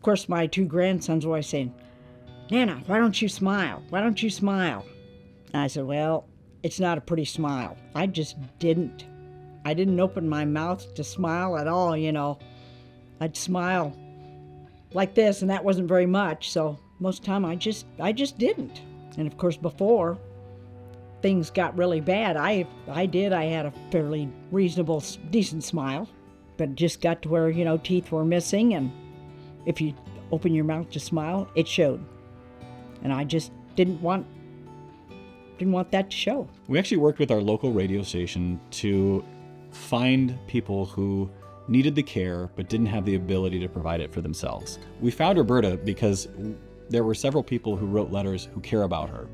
course, my two grandsons were always saying, Nana, why don't you smile? Why don't you smile? And I said, well, it's not a pretty smile. I just didn't. I didn't open my mouth to smile at all, you know. I'd smile like this, and that wasn't very much, so most of the time I just didn't. And of course, before things got really bad, I had a fairly reasonable, decent smile, but it just got to where, you know, teeth were missing, and if you open your mouth to smile, it showed. And I just didn't want that to show. We actually worked with our local radio station to find people who needed the care but didn't have the ability to provide it for themselves. We found Roberta because there were several people who wrote letters who care about her,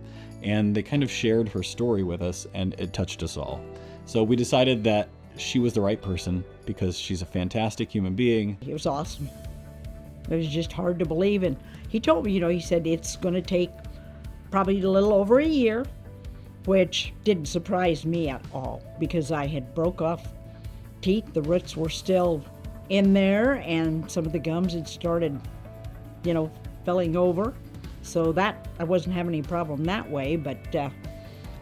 and they kind of shared her story with us, and it touched us all. So we decided that she was the right person because she's a fantastic human being. It was awesome. It was just hard to believe, and he told me, you know, he said it's going to take probably a little over a year, which didn't surprise me at all because I had broke off teeth. The roots were still in there, and some of the gums had started, you know, filling over. So that I wasn't having any problem that way, but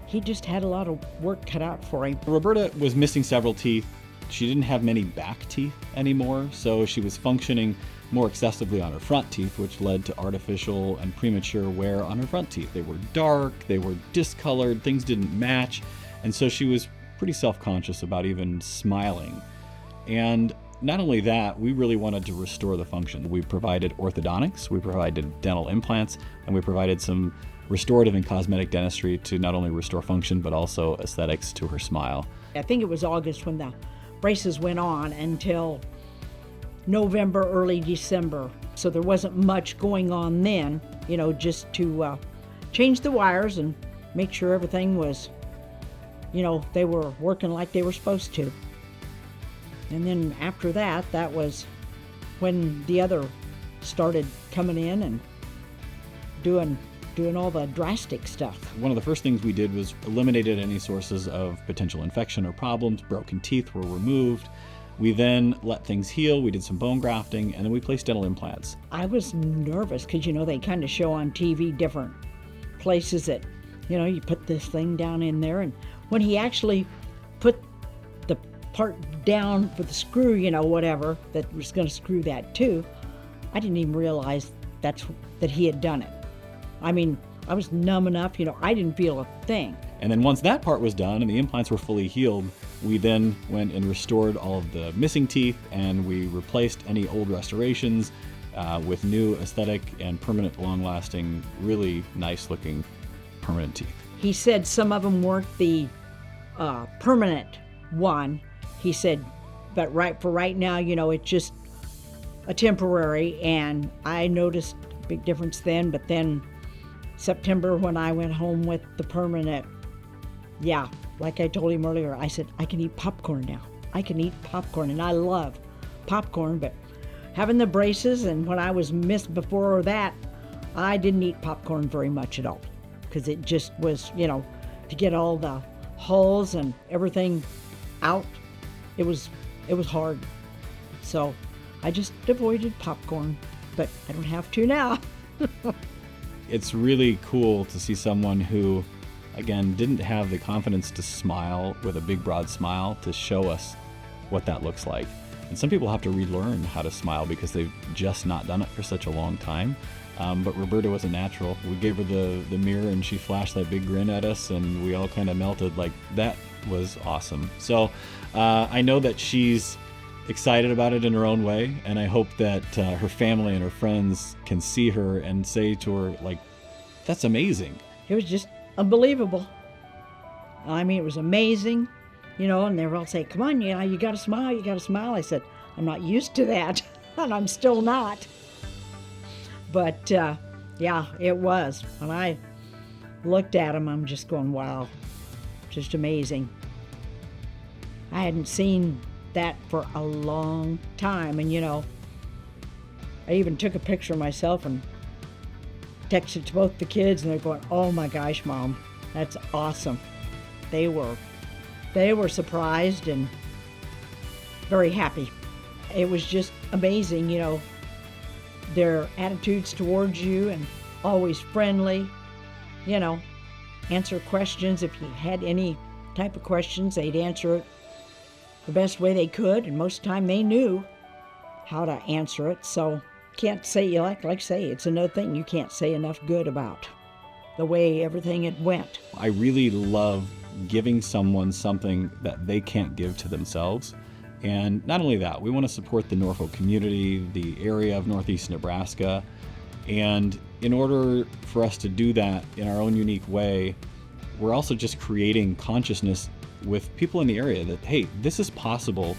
he just had a lot of work cut out for him. Roberta was missing several teeth. She didn't have many back teeth anymore, so she was functioning more excessively on her front teeth, which led to artificial and premature wear on her front teeth. They were dark, they were discolored, things didn't match, and so she was pretty self-conscious about even smiling. And not only that, we really wanted to restore the function. We provided orthodontics, we provided dental implants, and we provided some restorative and cosmetic dentistry to not only restore function, but also aesthetics to her smile. I think it was August when the braces went on until November, early December. So there wasn't much going on then, you know, just to change the wires and make sure everything was, you know, they were working like they were supposed to. And then after that, that was when the other started coming in and doing all the drastic stuff. One of the first things we did was eliminated any sources of potential infection or problems. Broken teeth were removed. We then let things heal. We did some bone grafting, and then we placed dental implants. I was nervous because, you know, they kind of show on TV different places that, you know, you put this thing down in there, and when he actually put the part down for the screw, you know, whatever, that was going to screw that too, I didn't even realize that he had done it. I mean, I was numb enough, you know, I didn't feel a thing. And then once that part was done and the implants were fully healed, we then went and restored all of the missing teeth, and we replaced any old restorations with new aesthetic and permanent, long-lasting, really nice-looking permanent teeth. He said some of them weren't the permanent one. He said, but right now, you know, it's just a temporary, and I noticed a big difference then, but then September when I went home with the permanent, yeah, like I told him earlier, I said, I can eat popcorn now. I can eat popcorn, and I love popcorn, but having the braces, and when I was missed before that, I didn't eat popcorn very much at all because it just was, you know, to get all the hulls and everything out, it was hard. So I just avoided popcorn, but I don't have to now. It's really cool to see someone who, again, didn't have the confidence to smile with a big, broad smile to show us what that looks like. And some people have to relearn how to smile because they've just not done it for such a long time. But Roberta was a natural. We gave her the mirror and she flashed that big grin at us, and we all kind of melted. Like, that was awesome. So I know that she's excited about it in her own way, and I hope that her family and her friends can see her and say to her, like, that's amazing. It was just unbelievable. I mean, it was amazing, you know, and they were all saying, come on, you got to smile, you got to smile. I said, I'm not used to that, and I'm still not. But, yeah, it was. When I looked at him, I'm just going, wow, just amazing. I hadn't seen that for a long time, and, you know, I even took a picture of myself and texted to both the kids, and they're going, oh my gosh, Mom, that's awesome. They were surprised and very happy. It was just amazing, you know, their attitudes towards you, and always friendly, you know, answer questions. If you had any type of questions, they'd answer it the best way they could, and most of the time they knew how to answer it. So can't say, like I say, it's another thing you can't say enough good about the way everything had went. I really love giving someone something that they can't give to themselves. And not only that, we want to support the Norfolk community, the area of Northeast Nebraska. And in order for us to do that in our own unique way, we're also just creating consciousness with people in the area that, hey, this is possible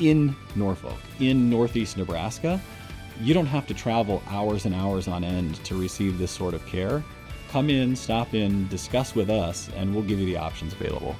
in Norfolk, in Northeast Nebraska. You don't have to travel hours and hours on end to receive this sort of care. Come in, stop in, discuss with us, and we'll give you the options available.